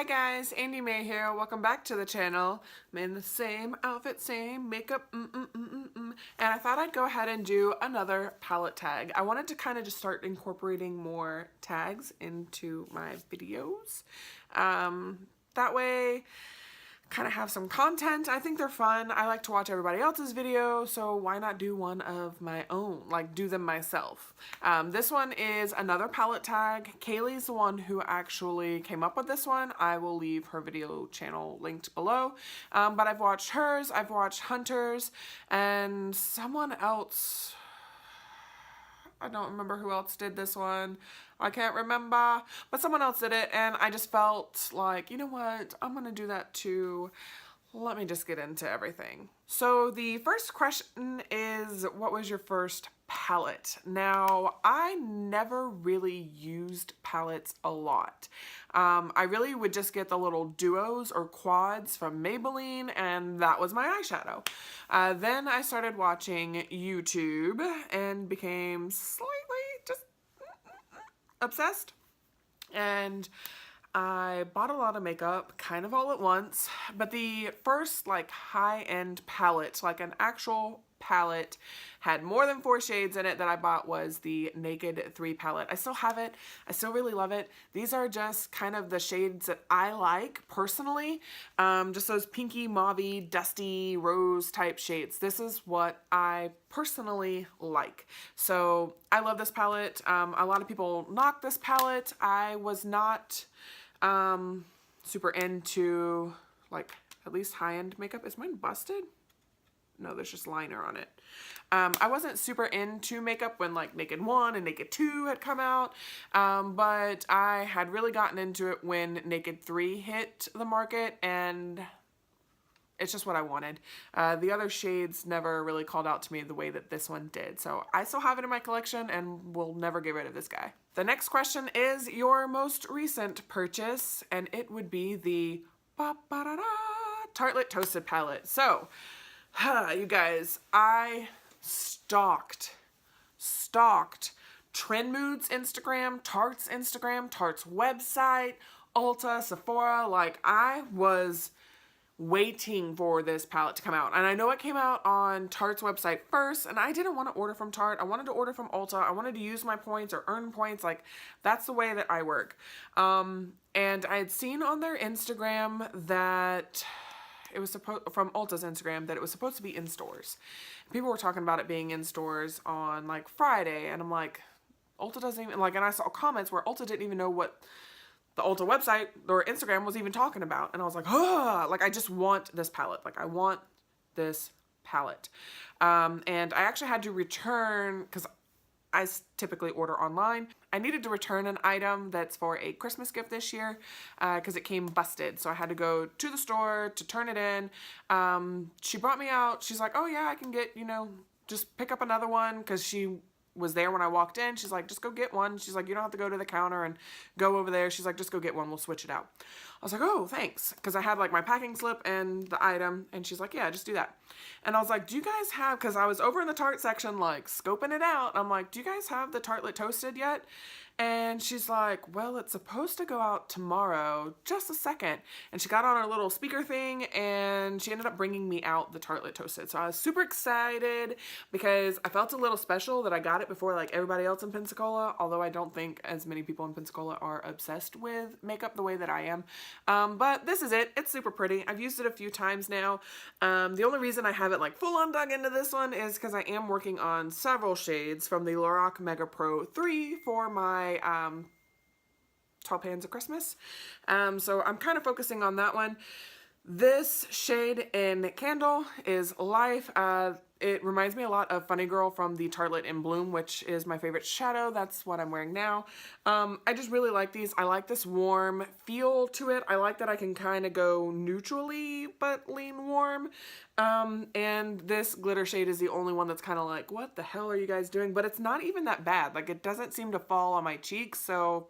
Hi guys, Andy May here. Welcome back to the channel. I'm in the same outfit, same makeup, and I thought I'd go ahead and do another palette tag. I wanted to kind of just start incorporating more tags into my videos. That way, kind of have some content. I think they're fun. I like to watch everybody else's video, so why not do one of my own, like do them myself. This one is another palette tag. Kaylee's the one who actually came up with this one. I will leave her video channel linked below, but I've watched hers, I've watched Hunter's, and someone else, I don't remember who else did this one. I can't remember, but someone else did it, and I just felt like, you know what, I'm gonna do that too. Let me just get into everything. So the first question is, what was your first palette? Now, I never really used palettes a lot. I really would just get the little duos or quads from Maybelline, and that was my eyeshadow. Then I started watching YouTube and became slightly just obsessed, and I bought a lot of makeup kind of all at once, but the first like high-end palette, like an actual palette, had more than 4 shades in it that I bought was the Naked 3 palette. I still have it. I still really love it. These are just kind of the shades that I like personally. Just those pinky, mauvey, dusty, rose type shades. This is what I personally like. So I love this palette. A lot of people knock this palette. I was not super into like at least high-end makeup. Is mine busted? No, there's just liner on it. I wasn't super into makeup when like Naked 1 and Naked 2 had come out, but I had really gotten into it when Naked 3 hit the market, and it's just what I wanted. The other shades never really called out to me the way that this one did, so I still have it in my collection and will never get rid of this guy. The next question is your most recent purchase, and it would be the Tartelette Toasted palette. So, you guys, I stalked Trend Mood's Instagram, Tarte's Instagram, Tarte's website, Ulta, Sephora. Like, I was waiting for this palette to come out. And I know it came out on Tarte's website first, and I didn't want to order from Tarte. I wanted to order from Ulta. I wanted to use my points or earn points. Like, that's the way that I work. And I had seen on their Instagram that it was from Ulta's Instagram that it was supposed to be in stores. People were talking about it being in stores on like Friday, and I'm like, Ulta doesn't even, like, and I saw comments where Ulta didn't even know what the Ulta website or Instagram was even talking about, and I was like, oh, like, I just want this palette. Like, I want this palette. And I actually had to return, because I typically order online. I needed to return an item that's for a Christmas gift this year because it came busted. So I had to go to the store to turn it in. She brought me out. She's like, oh yeah, I can get, you know, just pick up another one, because she was there when I walked in. She's like, just go get one. She's like, you don't have to go to the counter and go over there. She's like, just go get one. We'll switch it out. I was like, oh, thanks. Because I had like my packing slip and the item. And she's like, yeah, just do that. And I was like, do you guys have, because I was over in the Tarte section, like scoping it out. I'm like, do you guys have the Tartelette Toasted yet? And she's like, well, it's supposed to go out tomorrow. Just a second. And she got on her little speaker thing, and she ended up bringing me out the Tartelette Toasted. So I was super excited because I felt a little special that I got it before like everybody else in Pensacola, although I don't think as many people in Pensacola are obsessed with makeup the way that I am. But this is it. It's super pretty. I've used it a few times now. The only reason I haven't like full on dug into this one is because I am working on several shades from the Lorac Mega Pro 3 for my 12 Pans of Christmas. So I'm kind of focusing on that one. This shade in Candle is Life. It reminds me a lot of Funny Girl from the Tartelette in Bloom, which is my favorite shadow. That's what I'm wearing now. I just really like these. I like this warm feel to it. I like that I can kind of go neutrally but lean warm. And this glitter shade is the only one that's kind of like, what the hell are you guys doing? But it's not even that bad. Like, it doesn't seem to fall on my cheeks, so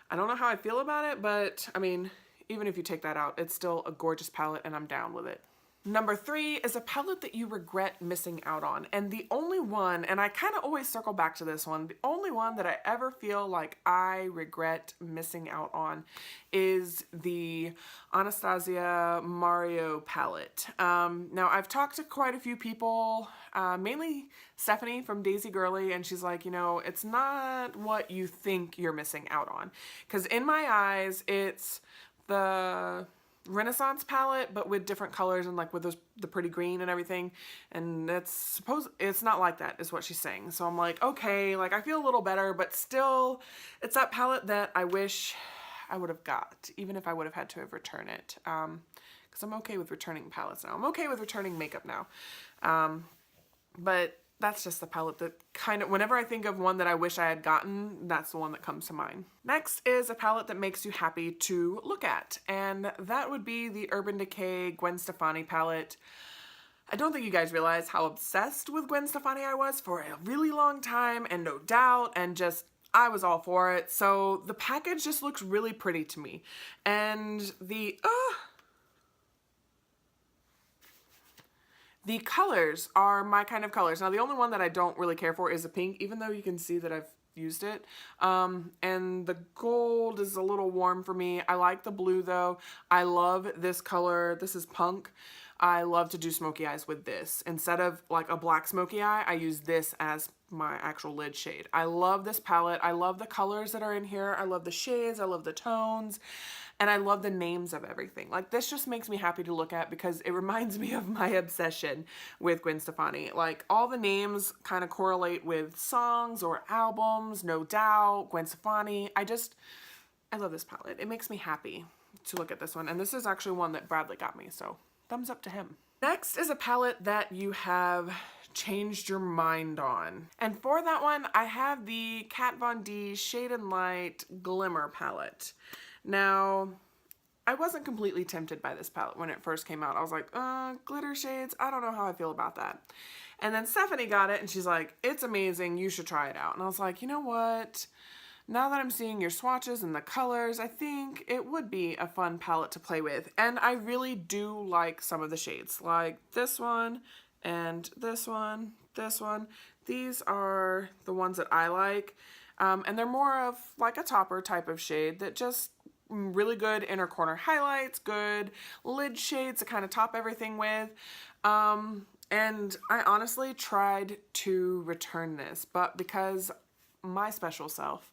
I don't know how I feel about it, but I mean, even if you take that out, it's still a gorgeous palette and I'm down with it. Number 3 is a palette that you regret missing out on. And the only one, and I kind of always circle back to this one, the only one that I ever feel like I regret missing out on is the Anastasia Mario palette. Now, I've talked to quite a few people, mainly Stephanie from Daisy Girly, and she's like, you know, it's not what you think you're missing out on. Because in my eyes, it's the Renaissance palette, but with different colors and like with the pretty green and everything, and it's not like that is what she's saying. So I'm like, okay, like I feel a little better, but still it's that palette that I wish I would have got, even if I would have had to have returned it, because I'm okay with returning palettes now. I'm okay with returning makeup now, but that's just the palette that kind of, whenever I think of one that I wish I had gotten, that's the one that comes to mind. Next is a palette that makes you happy to look at, and that would be the Urban Decay Gwen Stefani palette. I don't think you guys realize how obsessed with Gwen Stefani I was for a really long time, and No Doubt, and just, I was all for it. So the package just looks really pretty to me. And the colors are my kind of colors. Now, the only one that I don't really care for is the pink, even though you can see that I've used it. And the gold is a little warm for me. I like the blue, though. I love this color. This is Punk. I love to do smoky eyes with this. Instead of like a black smoky eye, I use this as my actual lid shade. I love this palette. I love the colors that are in here. I love the shades. I love the tones. And I love the names of everything. Like, this just makes me happy to look at because it reminds me of my obsession with Gwen Stefani. Like, all the names kind of correlate with songs or albums, No Doubt, Gwen Stefani. I love this palette. It makes me happy to look at this one. And this is actually one that Bradley got me, so thumbs up to him. Next is a palette that you have changed your mind on. And for that one, I have the Kat Von D Shade and Light Glimmer palette. Now, I wasn't completely tempted by this palette when it first came out. I was like, glitter shades, I don't know how I feel about that. And then Stephanie got it and she's like, it's amazing, you should try it out. And I was like, you know what? Now that I'm seeing your swatches and the colors, I think it would be a fun palette to play with. And I really do like some of the shades, like this one and this one, this one. These are the ones that I like. And they're more of like a topper type of shade that just really good inner corner highlights, good lid shades to kind of top everything with. And I honestly tried to return this, but because my special self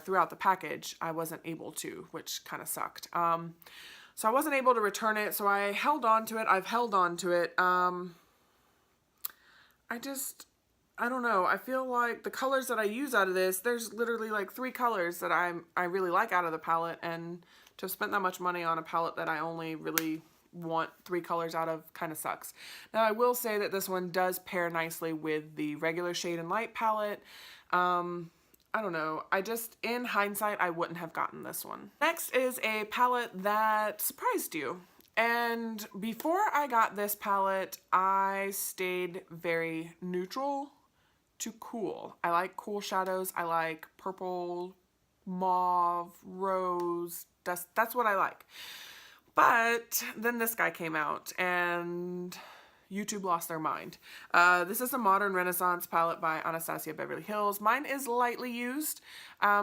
throughout the package, I wasn't able to, which kind of sucked. So I wasn't able to return it, so I held on to it. I've held on to it. I don't know. I feel like the colors that I use out of this, there's literally like 3 colors that I really like out of the palette, and to have spent that much money on a palette that I only really want 3 colors out of kind of sucks. Now, I will say that this one does pair nicely with the regular Shade and Light palette. I don't know. In hindsight, I wouldn't have gotten this one. Next is a palette that surprised you. And before I got this palette, I stayed very neutral to cool. I like cool shadows. I like purple, mauve, rose. That's what I like. But then this guy came out and YouTube lost their mind. This is a Modern Renaissance palette by Anastasia Beverly Hills. Mine is lightly used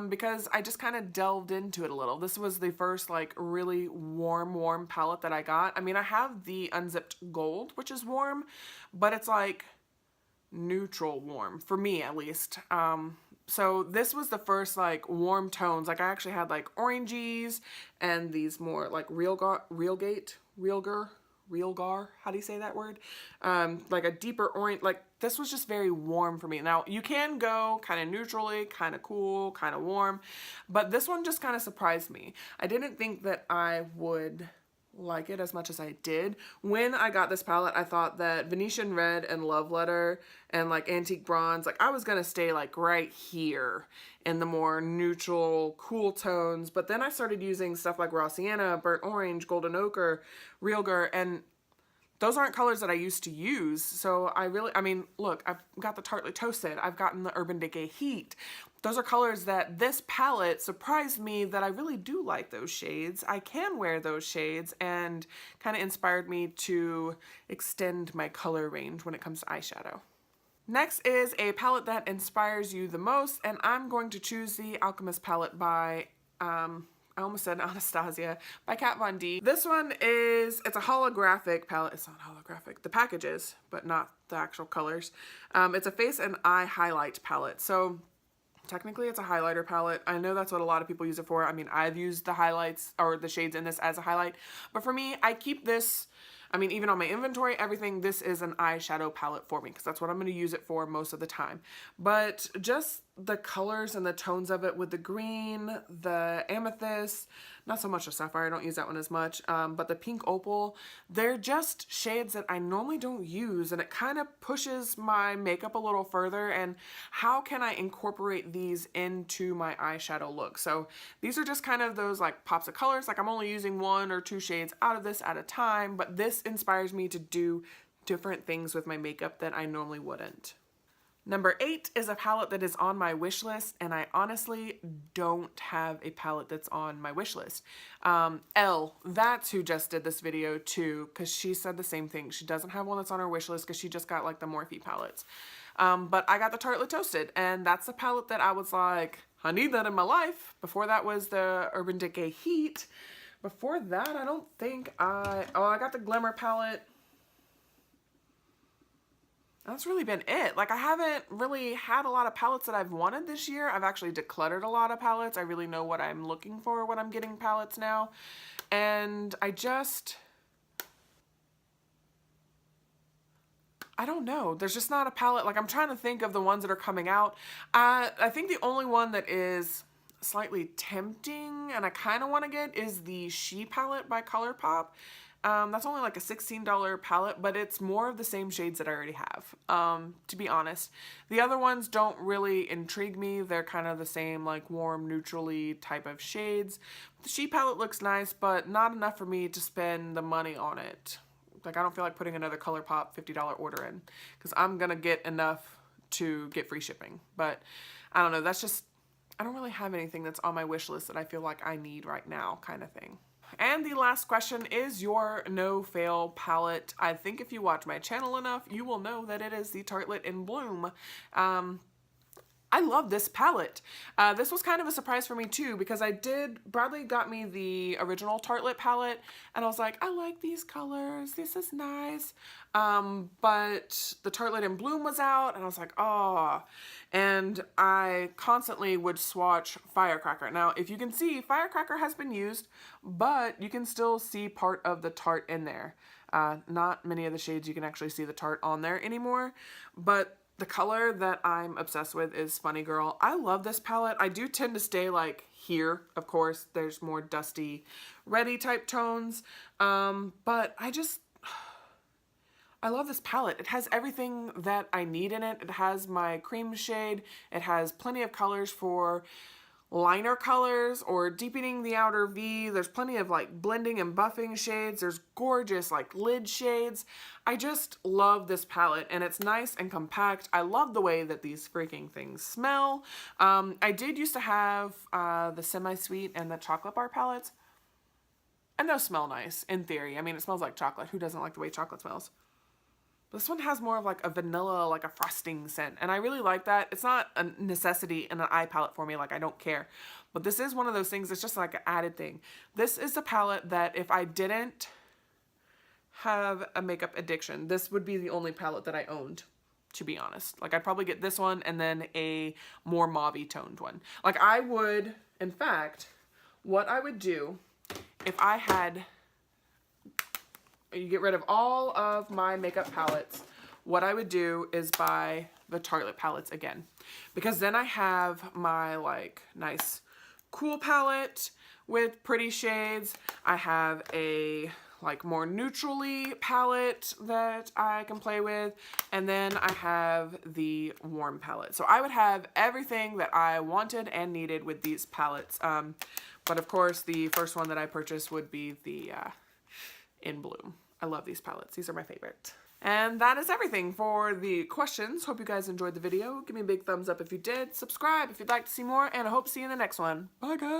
because I just kind of delved into it a little. This was the first like really warm palette that I got. I mean, I have the Unzipped Gold, which is warm, but it's like neutral warm, for me at least. So this was the first like warm tones. Like, I actually had like oranges and these more like Realgar, how do you say that word? Like a deeper orange. Like, this was just very warm for me. Now, you can go kind of neutrally, kind of cool, kind of warm, but this one just kind of surprised me. I didn't think that I would like it as much as I did. When I got this palette, I thought that Venetian Red and Love Letter and like Antique Bronze, like I was gonna stay like right here in the more neutral, cool tones. But then I started using stuff like Raw Sienna, Burnt Orange, Golden Ochre, Realgar, and those aren't colors that I used to use. So I mean, look, I've got the Tartly Toasted. I've gotten the Urban Decay Heat. Those are colors that this palette surprised me that I really do like those shades. I can wear those shades, and kind of inspired me to extend my color range when it comes to eyeshadow. Next is a palette that inspires you the most, and I'm going to choose the Alchemist palette by, I almost said Anastasia, by Kat Von D. This one is, it's a holographic palette. It's not holographic. The package is, but not the actual colors. It's a face and eye highlight palette. So technically it's a highlighter palette. I know that's what a lot of people use it for. I mean, I've used the highlights or the shades in this as a highlight, but for me, I keep this, I mean, even on my inventory, everything, this is an eyeshadow palette for me because that's what I'm going to use it for most of the time. But just the colors and the tones of it with the green, the amethyst, not so much the sapphire, I don't use that one as much, but the pink opal, they're just shades that I normally don't use, and it kind of pushes my makeup a little further, and how can I incorporate these into my eyeshadow look? So these are just kind of those like pops of colors, like I'm only using 1 or 2 shades out of this at a time, but this inspires me to do different things with my makeup that I normally wouldn't. Number 8 is a palette that is on my wish list, and I honestly don't have a palette that's on my wish list. Elle, that's who just did this video too, because she said the same thing. She doesn't have one that's on her wish list because she just got like the Morphe palettes. But I got the Tartly Toasted, and that's the palette that I was like, I need that in my life. Before that was the Urban Decay Heat. Before that, I don't think I got the Glimmer palette. That's really been it. Like, I haven't really had a lot of palettes that I've wanted this year. I've actually decluttered a lot of palettes. I really know what I'm looking for when I'm getting palettes now. And I don't know. There's just not a palette. Like, I'm trying to think of the ones that are coming out. I think the only one that is slightly tempting and I kind of want to get is the She palette by ColourPop. That's only like a $16 palette, but it's more of the same shades that I already have, to be honest. The other ones don't really intrigue me. They're kind of the same, like warm, neutrally type of shades. The She palette looks nice, but not enough for me to spend the money on it. Like, I don't feel like putting another ColourPop $50 order in, because I'm gonna get enough to get free shipping. But I don't know, that's just, I don't really have anything that's on my wish list that I feel like I need right now, kind of thing. And the last question is your no-fail palette. I think if you watch my channel enough, you will know that it is the Tartelette in Bloom. I love this palette. This was kind of a surprise for me too, because Bradley got me the original Tartelette palette, and I was like, I like these colors, this is nice. But the Tartelette in Bloom was out, and I was like, oh. And I constantly would swatch Firecracker. Now, if you can see, Firecracker has been used, but you can still see part of the Tarte in there. Not many of the shades you can actually see the Tarte on there anymore, but the color that I'm obsessed with is Funny Girl. I love this palette. I do tend to stay like here, of course. There's more dusty, reddy type tones. But I love this palette. It has everything that I need in it. It has my cream shade. It has plenty of colors for liner colors or deepening the outer V. There's plenty of like blending and buffing shades. There's gorgeous like lid shades. I just love this palette, and it's nice and compact. I love the way that these freaking things smell. I did used to have the Semi-Sweet and the Chocolate Bar palettes, and those smell nice in theory. I mean, it smells like chocolate. Who doesn't like the way chocolate smells? This one has more of like a vanilla, like a frosting scent, and I really like that. It's not a necessity in an eye palette for me, like I don't care. But this is one of those things that's just like an added thing. This is a palette that if I didn't have a makeup addiction, this would be the only palette that I owned, to be honest. Like, I'd probably get this one and then a more mauve-y toned one. Like, I would, in fact, what I would do if I had... You get rid of all of my makeup palettes. What I would do is buy the Tartelette palettes again, because then I have my like nice cool palette with pretty shades. I have a like more neutrally palette that I can play with, and then I have the warm palette. So I would have everything that I wanted and needed with these palettes. But of course, the first one that I purchased would be the In Bloom. I love these palettes. These are my favorite. And that is everything for the questions. Hope you guys enjoyed the video. Give me a big thumbs up if you did. Subscribe if you'd like to see more, and I hope to see you in the next one. Bye, guys.